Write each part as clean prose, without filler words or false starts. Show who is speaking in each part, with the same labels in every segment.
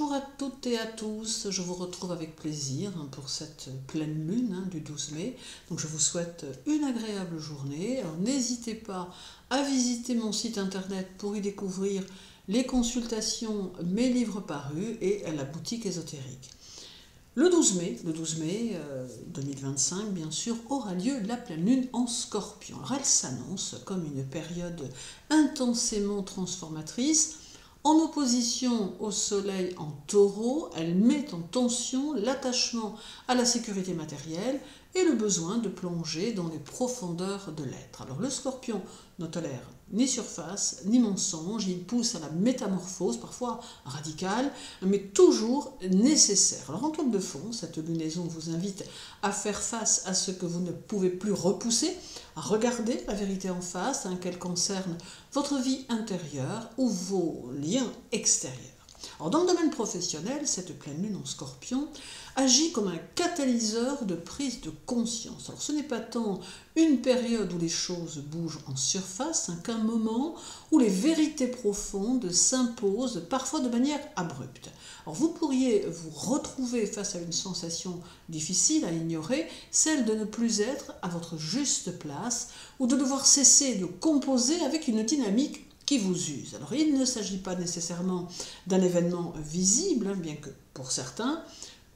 Speaker 1: Bonjour à toutes et à tous, je vous retrouve avec plaisir pour cette pleine lune du 12 mai. Donc je vous souhaite une agréable journée. Alors n'hésitez pas à visiter mon site internet pour y découvrir les consultations, mes livres parus et la boutique ésotérique. Le 12 mai 2025, bien sûr, aura lieu la pleine lune en Scorpion. Alors elle s'annonce comme une période intensément transformatrice. En opposition au soleil en taureau, elle met en tension l'attachement à la sécurité matérielle et le besoin de plonger dans les profondeurs de l'être. Alors le scorpion ne tolère ni surface, ni mensonge, il pousse à la métamorphose, parfois radicale, mais toujours nécessaire. Alors en toile de fond, cette lunaison vous invite à faire face à ce que vous ne pouvez plus repousser, à regarder la vérité en face, qu'elle concerne votre vie intérieure ou vos liens extérieurs. Alors dans le domaine professionnel, cette pleine lune en Scorpion agit comme un catalyseur de prise de conscience. Alors ce n'est pas tant une période où les choses bougent en surface qu'un moment où les vérités profondes s'imposent parfois de manière abrupte. Alors vous pourriez vous retrouver face à une sensation difficile à ignorer, celle de ne plus être à votre juste place ou de devoir cesser de composer avec une dynamique qui vous use. Alors il ne s'agit pas nécessairement d'un événement visible, bien que pour certains,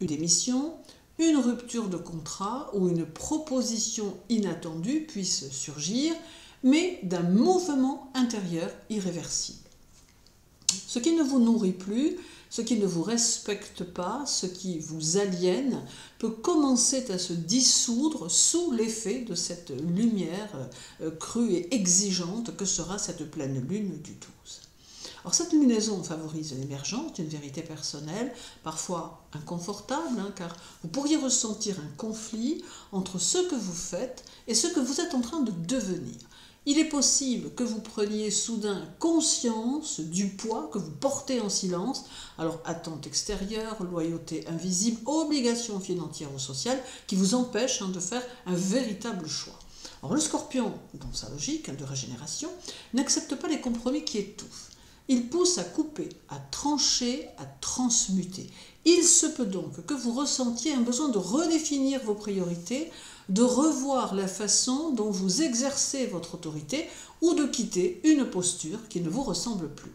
Speaker 1: une démission, une rupture de contrat ou une proposition inattendue puisse surgir, mais d'un mouvement intérieur irréversible. Ce qui ne vous nourrit plus, ce qui ne vous respecte pas, ce qui vous aliène, peut commencer à se dissoudre sous l'effet de cette lumière crue et exigeante que sera cette pleine lune du 12. Alors cette lunaison favorise l'émergence d'une vérité personnelle, parfois inconfortable, car vous pourriez ressentir un conflit entre ce que vous faites et ce que vous êtes en train de devenir. Il est possible que vous preniez soudain conscience du poids que vous portez en silence, alors attentes extérieures, loyauté invisible, obligations financières ou sociales qui vous empêchent de faire un véritable choix. Alors le scorpion, dans sa logique de régénération, n'accepte pas les compromis qui étouffent. Il pousse à couper, à trancher, à transmuter. Il se peut donc que vous ressentiez un besoin de redéfinir vos priorités, de revoir la façon dont vous exercez votre autorité ou de quitter une posture qui ne vous ressemble plus.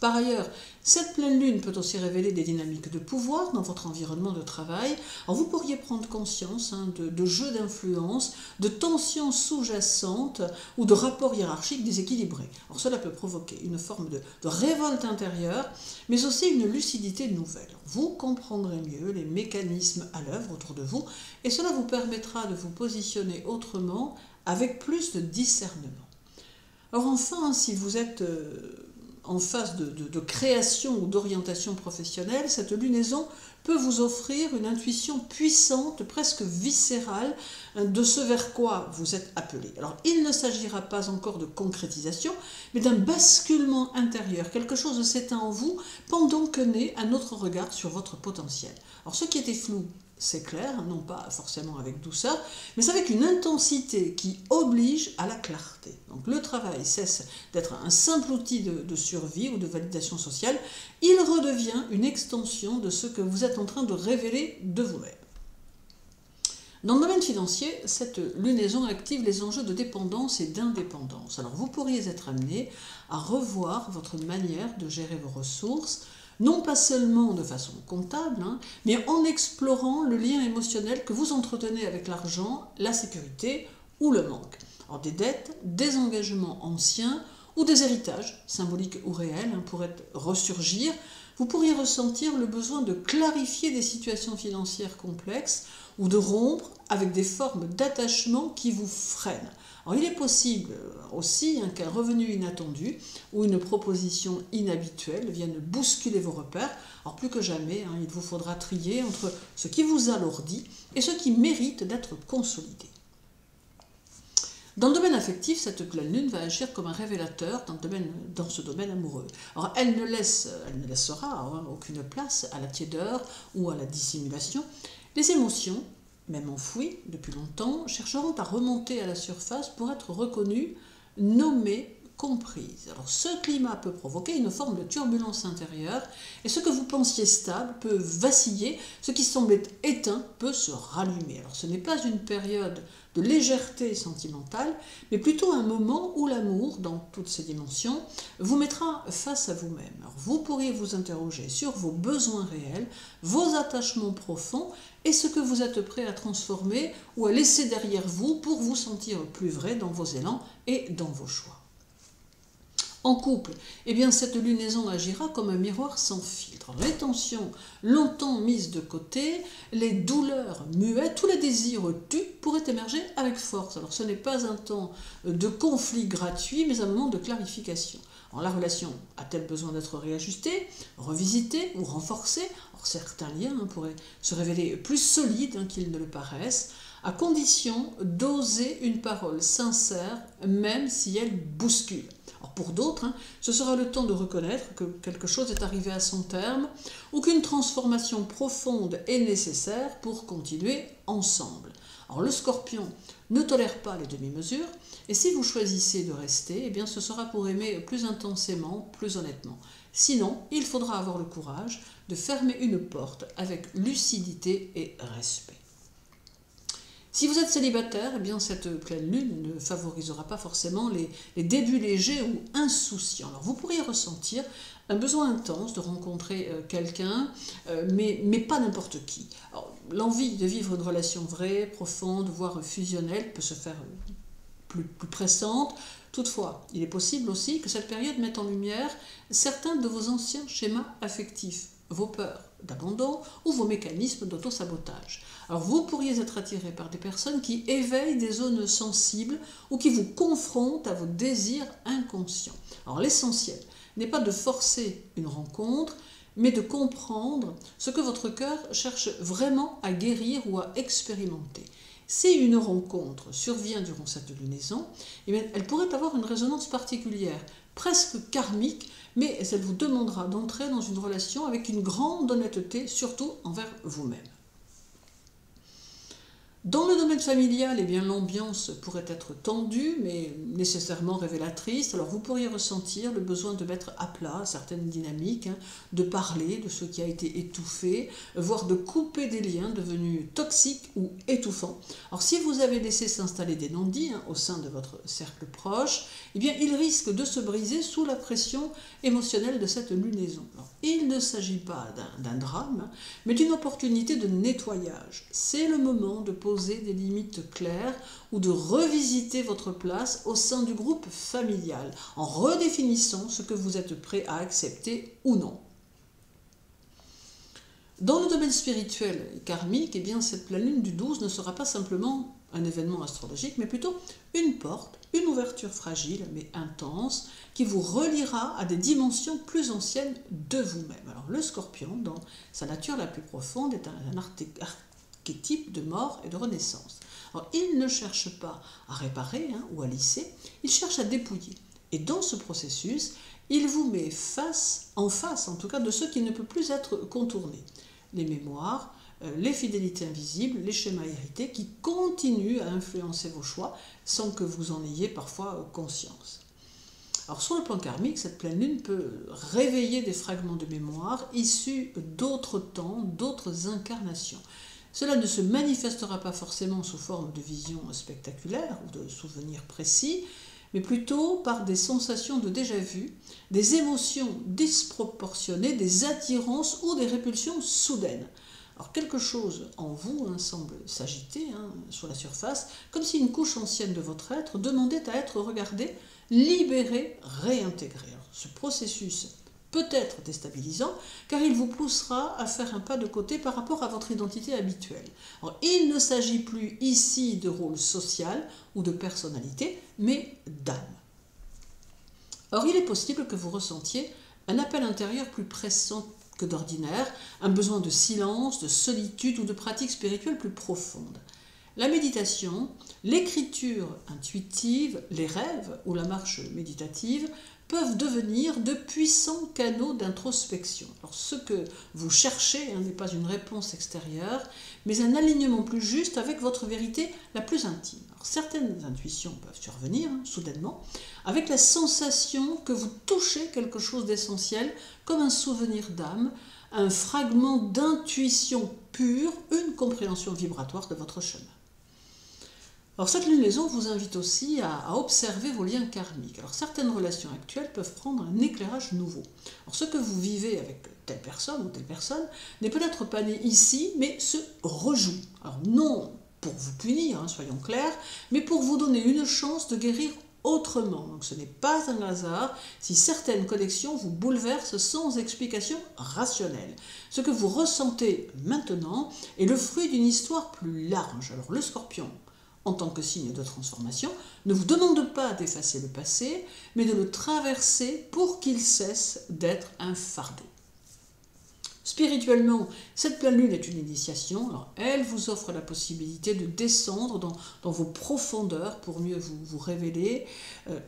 Speaker 1: Par ailleurs, cette pleine lune peut aussi révéler des dynamiques de pouvoir dans votre environnement de travail. Alors vous pourriez prendre conscience de jeux d'influence, de tensions sous-jacentes ou de rapports hiérarchiques déséquilibrés. Alors cela peut provoquer une forme de révolte intérieure, mais aussi une lucidité nouvelle. Vous comprendrez mieux les mécanismes à l'œuvre autour de vous et cela vous permettra de vous positionner autrement avec plus de discernement. Alors enfin, si vous êtes en phase de création ou d'orientation professionnelle, cette lunaison peut vous offrir une intuition puissante, presque viscérale, de ce vers quoi vous êtes appelé. Alors, il ne s'agira pas encore de concrétisation, mais d'un basculement intérieur. Quelque chose s'éteint en vous pendant que naît un autre regard sur votre potentiel. Alors, ce qui était flou, c'est clair, non pas forcément avec douceur, mais avec une intensité qui oblige à la clarté. Donc le travail cesse d'être un simple outil de survie ou de validation sociale, il redevient une extension de ce que vous êtes en train de révéler de vous-même. Dans le domaine financier, cette lunaison active les enjeux de dépendance et d'indépendance. Alors vous pourriez être amené à revoir votre manière de gérer vos ressources, non pas seulement de façon comptable, mais en explorant le lien émotionnel que vous entretenez avec l'argent, la sécurité ou le manque. Alors des dettes, des engagements anciens ou des héritages, symboliques ou réels, pourraient ressurgir. Vous pourriez ressentir le besoin de clarifier des situations financières complexes ou de rompre avec des formes d'attachement qui vous freinent. Alors, il est possible aussi qu'un revenu inattendu ou une proposition inhabituelle vienne bousculer vos repères. Alors plus que jamais, il vous faudra trier entre ce qui vous alourdit et ce qui mérite d'être consolidé. Dans le domaine affectif, cette pleine lune va agir comme un révélateur dans ce domaine amoureux. Alors, elle ne laissera aucune place à la tiédeur ou à la dissimulation. Les émotions, même enfouies depuis longtemps, chercheront à remonter à la surface pour être reconnues, nommées, comprise. Alors ce climat peut provoquer une forme de turbulence intérieure et ce que vous pensiez stable peut vaciller, ce qui semblait éteint peut se rallumer. Alors ce n'est pas une période de légèreté sentimentale, mais plutôt un moment où l'amour, dans toutes ses dimensions, vous mettra face à vous-même. Alors vous pourriez vous interroger sur vos besoins réels, vos attachements profonds et ce que vous êtes prêt à transformer ou à laisser derrière vous pour vous sentir plus vrai dans vos élans et dans vos choix. En couple, eh bien cette lunaison agira comme un miroir sans filtre. Les tensions longtemps mises de côté, les douleurs muettes, tous les désirs tus pourraient émerger avec force. Alors ce n'est pas un temps de conflit gratuit, mais un moment de clarification. Alors, la relation a-t-elle besoin d'être réajustée, revisitée ou renforcée? Alors, certains liens pourraient se révéler plus solides qu'ils ne le paraissent, à condition d'oser une parole sincère, même si elle bouscule. Alors pour d'autres, ce sera le temps de reconnaître que quelque chose est arrivé à son terme ou qu'une transformation profonde est nécessaire pour continuer ensemble. Alors le Scorpion ne tolère pas les demi-mesures et si vous choisissez de rester, eh bien ce sera pour aimer plus intensément, plus honnêtement. Sinon, il faudra avoir le courage de fermer une porte avec lucidité et respect. Si vous êtes célibataire, eh bien cette pleine lune ne favorisera pas forcément les débuts légers ou insouciants. Alors vous pourriez ressentir un besoin intense de rencontrer quelqu'un, mais pas n'importe qui. L'envie de vivre une relation vraie, profonde, voire fusionnelle peut se faire plus pressante. Toutefois, il est possible aussi que cette période mette en lumière certains de vos anciens schémas affectifs, vos peurs d'abandon ou vos mécanismes d'auto-sabotage. Alors vous pourriez être attiré par des personnes qui éveillent des zones sensibles ou qui vous confrontent à vos désirs inconscients. Alors l'essentiel n'est pas de forcer une rencontre, mais de comprendre ce que votre cœur cherche vraiment à guérir ou à expérimenter. Si une rencontre survient durant cette lunaison, eh bien, elle pourrait avoir une résonance particulière, presque karmique, mais elle vous demandera d'entrer dans une relation avec une grande honnêteté, surtout envers vous-même. Dans le domaine familial, eh bien, l'ambiance pourrait être tendue, mais nécessairement révélatrice. Alors vous pourriez ressentir le besoin de mettre à plat certaines dynamiques, de parler de ce qui a été étouffé, voire de couper des liens devenus toxiques ou étouffants. Alors si vous avez laissé s'installer des non-dits au sein de votre cercle proche, eh bien, il risque de se briser sous la pression émotionnelle de cette lunaison. Alors, il ne s'agit pas d'un drame, mais d'une opportunité de nettoyage. C'est le moment de poser des limites claires ou de revisiter votre place au sein du groupe familial en redéfinissant ce que vous êtes prêt à accepter ou non. Dans le domaine spirituel et karmique, eh bien, cette pleine lune du 12 ne sera pas simplement un événement astrologique, mais plutôt une porte, une ouverture fragile mais intense qui vous reliera à des dimensions plus anciennes de vous-même. Alors le Scorpion, dans sa nature la plus profonde, est un archétype de mort et de renaissance. Alors, il ne cherche pas à réparer ou à lisser, il cherche à dépouiller. Et dans ce processus, il vous met en face en tout cas de ce qui ne peut plus être contourné. Les mémoires, les fidélités invisibles, les schémas hérités qui continuent à influencer vos choix sans que vous en ayez parfois conscience. Alors sur le plan karmique, cette pleine lune peut réveiller des fragments de mémoire issus d'autres temps, d'autres incarnations. Cela ne se manifestera pas forcément sous forme de visions spectaculaires ou de souvenirs précis, mais plutôt par des sensations de déjà-vu, des émotions disproportionnées, des attirances ou des répulsions soudaines. Alors quelque chose en vous semble s'agiter sur la surface, comme si une couche ancienne de votre être demandait à être regardée, libérée, réintégrée. Alors, ce processus peut être déstabilisant, car il vous poussera à faire un pas de côté par rapport à votre identité habituelle. Alors, il ne s'agit plus ici de rôle social ou de personnalité, mais d'âme. Or, il est possible que vous ressentiez un appel intérieur plus pressant que d'ordinaire, un besoin de silence, de solitude ou de pratique spirituelle plus profonde. La méditation, l'écriture intuitive, les rêves ou la marche méditative peuvent devenir de puissants canaux d'introspection. Alors ce que vous cherchez n'est pas une réponse extérieure, mais un alignement plus juste avec votre vérité la plus intime. Alors, certaines intuitions peuvent survenir soudainement, avec la sensation que vous touchez quelque chose d'essentiel, comme un souvenir d'âme, un fragment d'intuition pure, une compréhension vibratoire de votre chemin. Alors cette lunaison vous invite aussi à observer vos liens karmiques. Alors certaines relations actuelles peuvent prendre un éclairage nouveau. Alors ce que vous vivez avec telle personne ou telle personne n'est peut-être pas né ici, mais se rejoue. Alors non pour vous punir, soyons clairs, mais pour vous donner une chance de guérir autrement. Donc ce n'est pas un hasard si certaines connexions vous bouleversent sans explication rationnelle. Ce que vous ressentez maintenant est le fruit d'une histoire plus large. Alors le Scorpion, en tant que signe de transformation, ne vous demande pas d'effacer le passé, mais de le traverser pour qu'il cesse d'être un fardeau. Spirituellement, cette pleine lune est une initiation. Alors, elle vous offre la possibilité de descendre dans vos profondeurs pour mieux vous révéler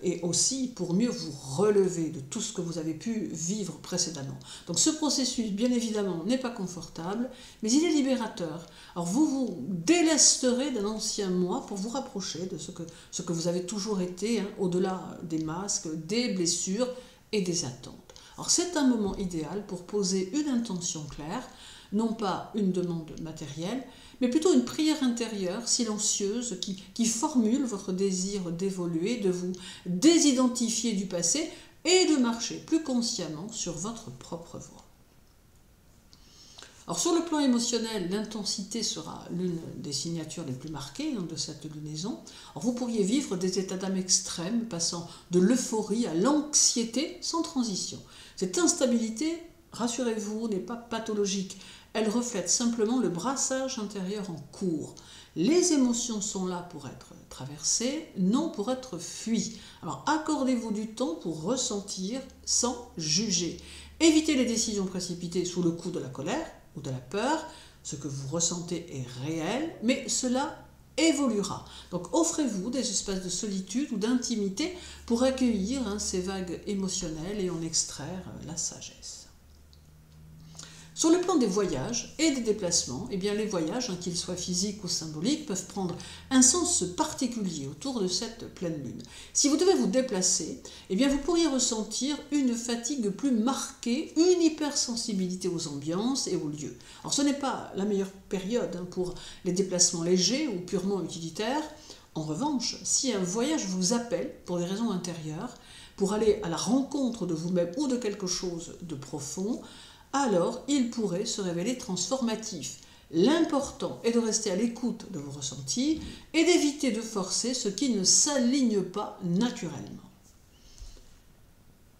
Speaker 1: et aussi pour mieux vous relever de tout ce que vous avez pu vivre précédemment. Donc ce processus, bien évidemment, n'est pas confortable, mais il est libérateur. Alors vous vous délesterez d'un ancien moi pour vous rapprocher de ce que vous avez toujours été, au-delà des masques, des blessures et des attentes. Alors c'est un moment idéal pour poser une intention claire, non pas une demande matérielle, mais plutôt une prière intérieure, silencieuse, qui formule votre désir d'évoluer, de vous désidentifier du passé et de marcher plus consciemment sur votre propre voie. Alors sur le plan émotionnel, l'intensité sera l'une des signatures les plus marquées de cette lunaison. Alors vous pourriez vivre des états d'âme extrêmes, passant de l'euphorie à l'anxiété sans transition. Cette instabilité, rassurez-vous, n'est pas pathologique. Elle reflète simplement le brassage intérieur en cours. Les émotions sont là pour être traversées, non pour être fuies. Alors accordez-vous du temps pour ressentir sans juger. Évitez les décisions précipitées sous le coup de la colère ou de la peur. Ce que vous ressentez est réel, mais cela évoluera. Donc offrez-vous des espaces de solitude ou d'intimité pour accueillir ces vagues émotionnelles et en extraire la sagesse. Sur le plan des voyages et des déplacements, les voyages, qu'ils soient physiques ou symboliques, peuvent prendre un sens particulier autour de cette pleine lune. Si vous devez vous déplacer, vous pourriez ressentir une fatigue plus marquée, une hypersensibilité aux ambiances et aux lieux. Alors ce n'est pas la meilleure période pour les déplacements légers ou purement utilitaires. En revanche, si un voyage vous appelle pour des raisons intérieures, pour aller à la rencontre de vous-même ou de quelque chose de profond, alors il pourrait se révéler transformatif. L'important est de rester à l'écoute de vos ressentis et d'éviter de forcer ce qui ne s'aligne pas naturellement.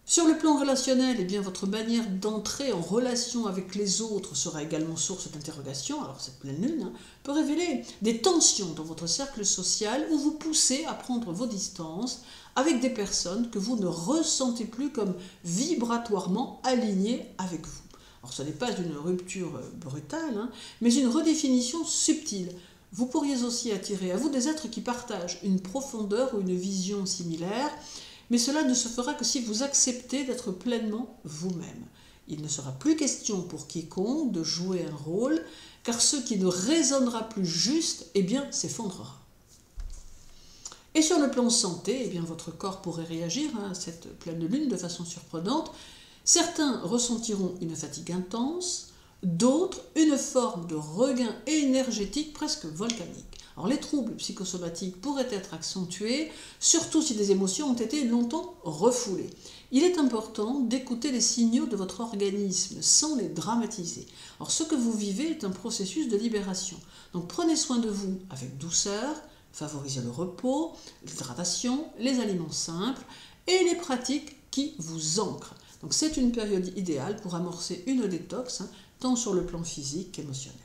Speaker 1: Sur le plan relationnel, votre manière d'entrer en relation avec les autres sera également source d'interrogation. Alors cette pleine lune peut révéler des tensions dans votre cercle social où vous poussez à prendre vos distances avec des personnes que vous ne ressentez plus comme vibratoirement alignées avec vous. Alors ce n'est pas une rupture brutale, mais une redéfinition subtile. Vous pourriez aussi attirer à vous des êtres qui partagent une profondeur ou une vision similaire, mais cela ne se fera que si vous acceptez d'être pleinement vous-même. Il ne sera plus question pour quiconque de jouer un rôle, car ce qui ne résonnera plus juste, s'effondrera. Et sur le plan santé, votre corps pourrait réagir à cette pleine lune de façon surprenante. Certains ressentiront une fatigue intense, d'autres une forme de regain énergétique presque volcanique. Alors les troubles psychosomatiques pourraient être accentués, surtout si des émotions ont été longtemps refoulées. Il est important d'écouter les signaux de votre organisme sans les dramatiser. Alors ce que vous vivez est un processus de libération. Donc prenez soin de vous avec douceur, favorisez le repos, l'hydratation, les aliments simples et les pratiques qui vous ancrent. Donc c'est une période idéale pour amorcer une détox, tant sur le plan physique qu'émotionnel.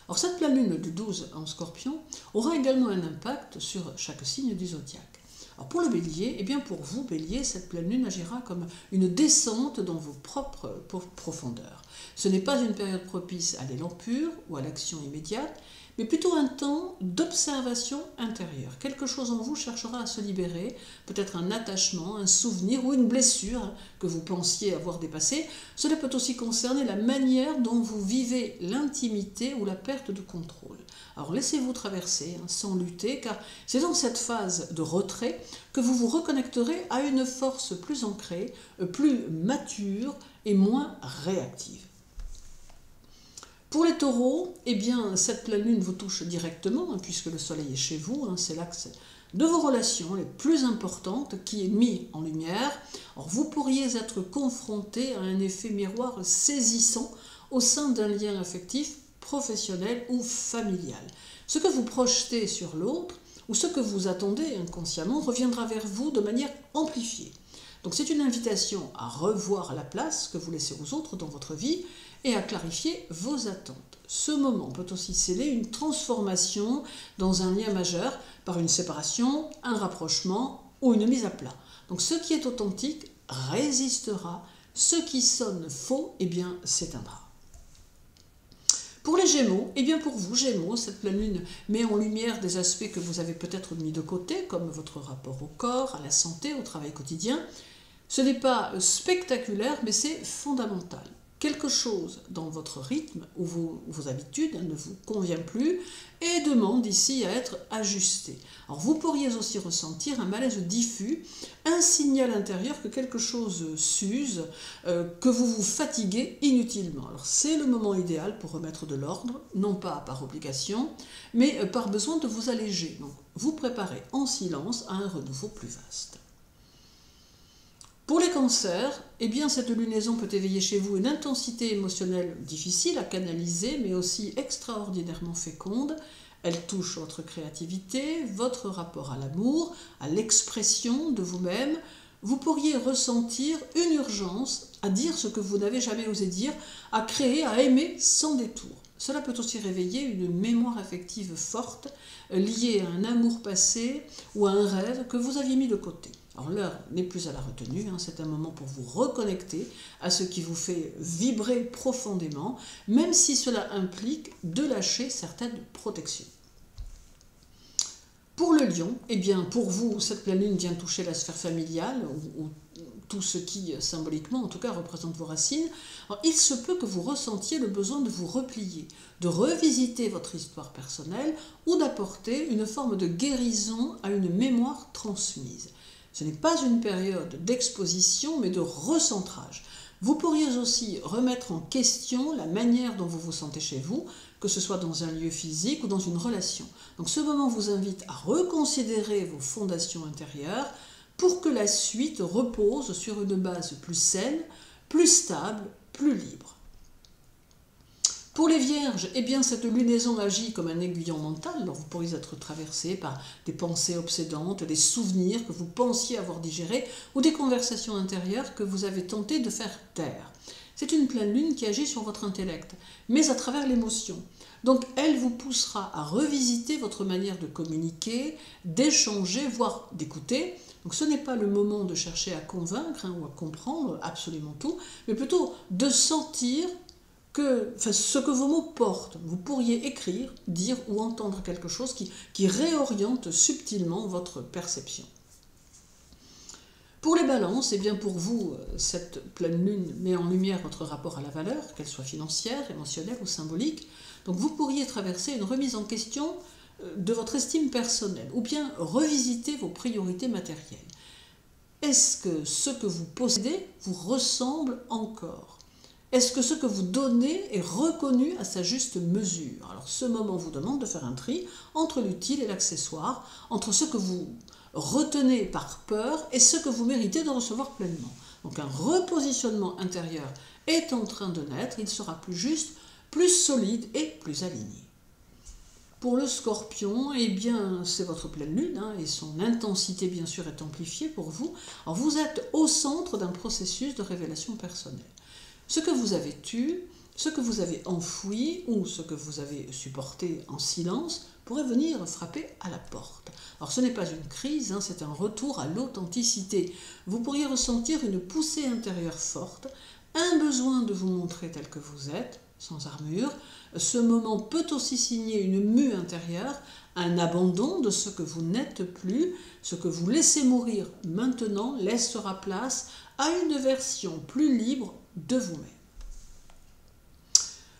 Speaker 1: Alors cette pleine lune du 12 en Scorpion aura également un impact sur chaque signe du zodiaque. Alors pour le Bélier, pour vous, Bélier, cette pleine lune agira comme une descente dans vos propres profondeurs. Ce n'est pas une période propice à l'élan pur ou à l'action immédiate, mais plutôt un temps d'observation intérieure. Quelque chose en vous cherchera à se libérer, peut-être un attachement, un souvenir ou une blessure que vous pensiez avoir dépassée. Cela peut aussi concerner la manière dont vous vivez l'intimité ou la perte de contrôle. Alors laissez-vous traverser sans lutter, car c'est dans cette phase de retrait que vous vous reconnecterez à une force plus ancrée, plus mature et moins réactive. Pour les taureaux, eh bien, cette pleine lune vous touche directement, puisque le soleil est chez vous, c'est l'axe de vos relations les plus importantes qui est mis en lumière. Alors, vous pourriez être confronté à un effet miroir saisissant au sein d'un lien affectif, professionnel ou familial. Ce que vous projetez sur l'autre, ou ce que vous attendez inconsciemment, reviendra vers vous de manière amplifiée. Donc c'est une invitation à revoir la place que vous laissez aux autres dans votre vie et à clarifier vos attentes. Ce moment peut aussi sceller une transformation dans un lien majeur par une séparation, un rapprochement ou une mise à plat. Donc ce qui est authentique résistera, ce qui sonne faux, eh bien s'éteindra. Pour les Gémeaux, eh bien pour vous, Gémeaux, cette pleine lune met en lumière des aspects que vous avez peut-être mis de côté, comme votre rapport au corps, à la santé, au travail quotidien. Ce n'est pas spectaculaire, mais c'est fondamental. Quelque chose dans votre rythme ou vos habitudes ne vous convient plus et demande ici à être ajusté. Alors vous pourriez aussi ressentir un malaise diffus, un signal intérieur que quelque chose s'use, que vous vous fatiguez inutilement. Alors c'est le moment idéal pour remettre de l'ordre, non pas par obligation, mais par besoin de vous alléger. Donc vous préparez en silence à un renouveau plus vaste. Pour les cancers, eh bien cette lunaison peut éveiller chez vous une intensité émotionnelle difficile à canaliser, mais aussi extraordinairement féconde. Elle touche votre créativité, votre rapport à l'amour, à l'expression de vous-même. Vous pourriez ressentir une urgence à dire ce que vous n'avez jamais osé dire, à créer, à aimer sans détour. Cela peut aussi réveiller une mémoire affective forte, liée à un amour passé ou à un rêve que vous aviez mis de côté. Alors l'heure n'est plus à la retenue, c'est un moment pour vous reconnecter à ce qui vous fait vibrer profondément, même si cela implique de lâcher certaines protections. Pour le Lion, eh bien pour vous, cette pleine lune vient toucher la sphère familiale, ou tout ce qui, symboliquement en tout cas, représente vos racines. Alors, il se peut que vous ressentiez le besoin de vous replier, de revisiter votre histoire personnelle ou d'apporter une forme de guérison à une mémoire transmise. Ce n'est pas une période d'exposition, mais de recentrage. Vous pourriez aussi remettre en question la manière dont vous vous sentez chez vous, que ce soit dans un lieu physique ou dans une relation. Donc ce moment vous invite à reconsidérer vos fondations intérieures pour que la suite repose sur une base plus saine, plus stable, plus libre. Pour les Vierges, eh bien cette lunaison agit comme un aiguillon mental, alors vous pourriez être traversé par des pensées obsédantes, des souvenirs que vous pensiez avoir digérés ou des conversations intérieures que vous avez tenté de faire taire. C'est une pleine lune qui agit sur votre intellect, mais à travers l'émotion. Donc elle vous poussera à revisiter votre manière de communiquer, d'échanger, voire d'écouter. Donc ce n'est pas le moment de chercher à convaincre ou à comprendre absolument tout, mais plutôt de sentir ce que vos mots portent. Vous pourriez écrire, dire ou entendre quelque chose qui réoriente subtilement votre perception. Pour les balances, eh bien pour vous, cette pleine lune met en lumière votre rapport à la valeur, qu'elle soit financière, émotionnelle ou symbolique. Donc vous pourriez traverser une remise en question de votre estime personnelle ou bien revisiter vos priorités matérielles. Est-ce que ce que vous possédez vous ressemble encore ? Est-ce que ce que vous donnez est reconnu à sa juste mesure? Alors ce moment vous demande de faire un tri entre l'utile et l'accessoire, entre ce que vous retenez par peur et ce que vous méritez de recevoir pleinement. Donc un repositionnement intérieur est en train de naître, il sera plus juste, plus solide et plus aligné. Pour le Scorpion, eh bien c'est votre pleine lune et son intensité bien sûr est amplifiée pour vous. Alors vous êtes au centre d'un processus de révélation personnelle. Ce que vous avez tu, ce que vous avez enfoui ou ce que vous avez supporté en silence pourrait venir frapper à la porte. Alors ce n'est pas une crise, c'est un retour à l'authenticité. Vous pourriez ressentir une poussée intérieure forte, un besoin de vous montrer tel que vous êtes, sans armure. Ce moment peut aussi signer une mue intérieure, un abandon de ce que vous n'êtes plus. Ce que vous laissez mourir maintenant laissera place à une version plus libre de vous-même.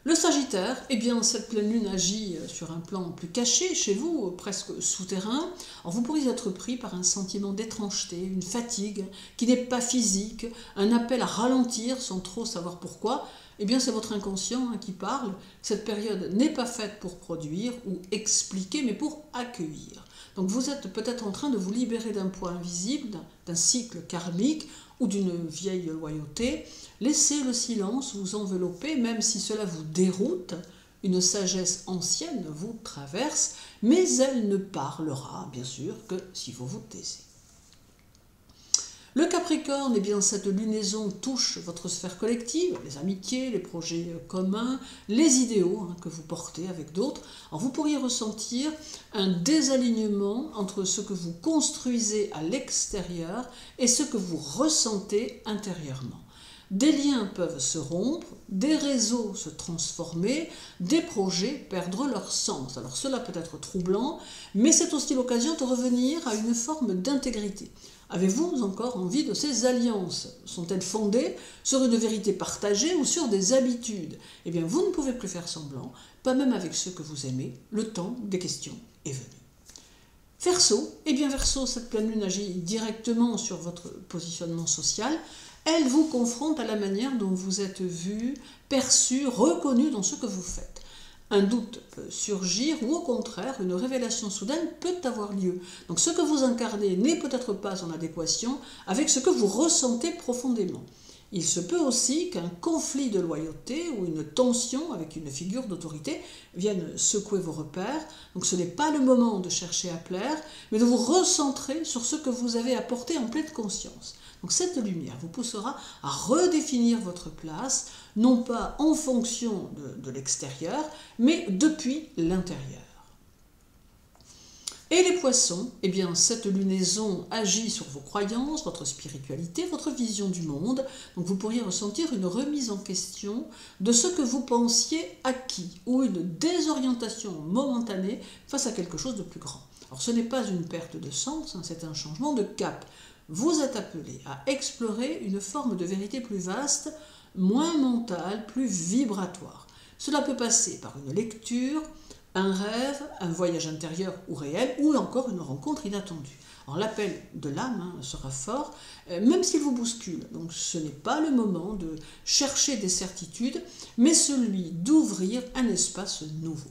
Speaker 1: Le Sagittaire, eh bien cette pleine lune agit sur un plan plus caché chez vous, presque souterrain. Alors vous pourriez être pris par un sentiment d'étrangeté, une fatigue qui n'est pas physique, un appel à ralentir sans trop savoir pourquoi. Eh bien c'est votre inconscient qui parle. Cette période n'est pas faite pour produire ou expliquer, mais pour accueillir. Donc vous êtes peut-être en train de vous libérer d'un poids invisible, d'un cycle karmique ou d'une vieille loyauté. Laissez le silence vous envelopper, même si cela vous déroute. Une sagesse ancienne vous traverse, mais elle ne parlera, bien sûr, que si vous vous taisez. Le Capricorne, eh bien, cette lunaison touche votre sphère collective, les amitiés, les projets communs, les idéaux que vous portez avec d'autres. Alors vous pourriez ressentir un désalignement entre ce que vous construisez à l'extérieur et ce que vous ressentez intérieurement. Des liens peuvent se rompre, des réseaux se transformer, des projets perdre leur sens. Alors cela peut être troublant, mais c'est aussi l'occasion de revenir à une forme d'intégrité. Avez-vous encore envie de ces alliances? Sont-elles fondées sur une vérité partagée ou sur des habitudes? Eh bien, vous ne pouvez plus faire semblant, pas même avec ceux que vous aimez. Le temps des questions est venu. Verseau, eh bien Verseau, cette pleine lune agit directement sur votre positionnement social. Elle vous confronte à la manière dont vous êtes vu, perçu, reconnu dans ce que vous faites. Un doute peut surgir ou au contraire, une révélation soudaine peut avoir lieu. Donc ce que vous incarnez n'est peut-être pas en adéquation avec ce que vous ressentez profondément. Il se peut aussi qu'un conflit de loyauté ou une tension avec une figure d'autorité vienne secouer vos repères. Donc ce n'est pas le moment de chercher à plaire, mais de vous recentrer sur ce que vous avez apporté en pleine conscience. Donc cette lumière vous poussera à redéfinir votre place, non pas en fonction de l'extérieur, mais depuis l'intérieur. Et les poissons, eh bien cette lunaison agit sur vos croyances, votre spiritualité, votre vision du monde. Donc vous pourriez ressentir une remise en question de ce que vous pensiez acquis ou une désorientation momentanée face à quelque chose de plus grand. Alors ce n'est pas une perte de sens, c'est un changement de cap. Vous êtes appelé à explorer une forme de vérité plus vaste, moins mentale, plus vibratoire. Cela peut passer par une lecture, un rêve, un voyage intérieur ou réel, ou encore une rencontre inattendue. Alors l'appel de l'âme sera fort, même s'il vous bouscule. Donc ce n'est pas le moment de chercher des certitudes, mais celui d'ouvrir un espace nouveau.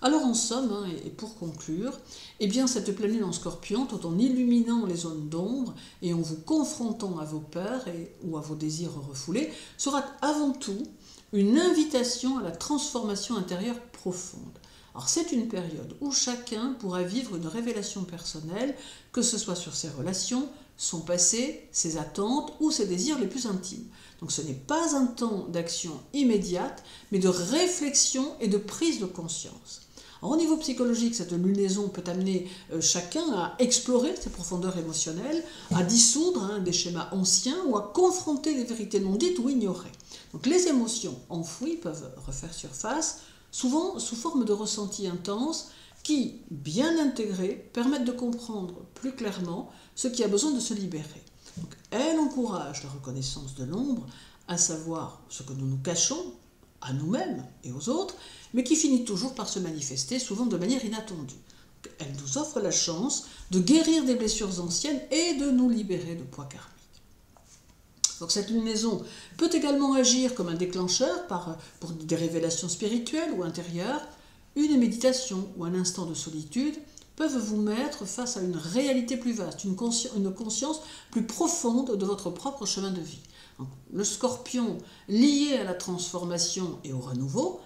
Speaker 1: Alors en somme, et pour conclure, eh bien cette pleine lune en Scorpion, tout en illuminant les zones d'ombre et en vous confrontant à vos peurs ou à vos désirs refoulés, sera avant tout une invitation à la transformation intérieure profonde. Alors c'est une période où chacun pourra vivre une révélation personnelle, que ce soit sur ses relations, son passé, ses attentes ou ses désirs les plus intimes. Donc ce n'est pas un temps d'action immédiate, mais de réflexion et de prise de conscience. Alors, au niveau psychologique, cette lunaison peut amener chacun à explorer ses profondeurs émotionnelles, à dissoudre des schémas anciens ou à confronter des vérités non dites ou ignorées. Donc les émotions enfouies peuvent refaire surface, souvent sous forme de ressentis intenses qui, bien intégrés, permettent de comprendre plus clairement ce qui a besoin de se libérer. Donc, elle encourage la reconnaissance de l'ombre, à savoir ce que nous nous cachons à nous-mêmes et aux autres, mais qui finit toujours par se manifester, souvent de manière inattendue. Elle nous offre la chance de guérir des blessures anciennes et de nous libérer de poids karmiques. Donc cette lunaison peut également agir comme un déclencheur pour des révélations spirituelles ou intérieures. Une méditation ou un instant de solitude peuvent vous mettre face à une réalité plus vaste, une conscience plus profonde de votre propre chemin de vie. Donc, le Scorpion, lié à la transformation et au renouveau,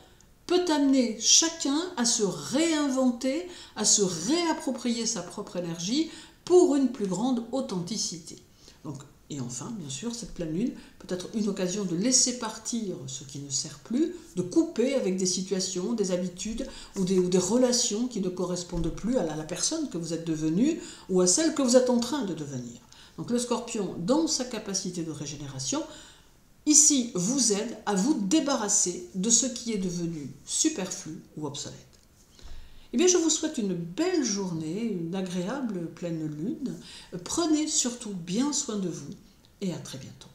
Speaker 1: peut amener chacun à se réinventer, à se réapproprier sa propre énergie pour une plus grande authenticité. Donc, et enfin, bien sûr, cette pleine lune peut être une occasion de laisser partir ce qui ne sert plus, de couper avec des situations, des habitudes ou des relations qui ne correspondent plus à la personne que vous êtes devenue ou à celle que vous êtes en train de devenir. Donc le Scorpion, dans sa capacité de régénération, ici vous aide à vous débarrasser de ce qui est devenu superflu ou obsolète. Eh bien, je vous souhaite une belle journée, une agréable pleine lune. Prenez surtout bien soin de vous et à très bientôt.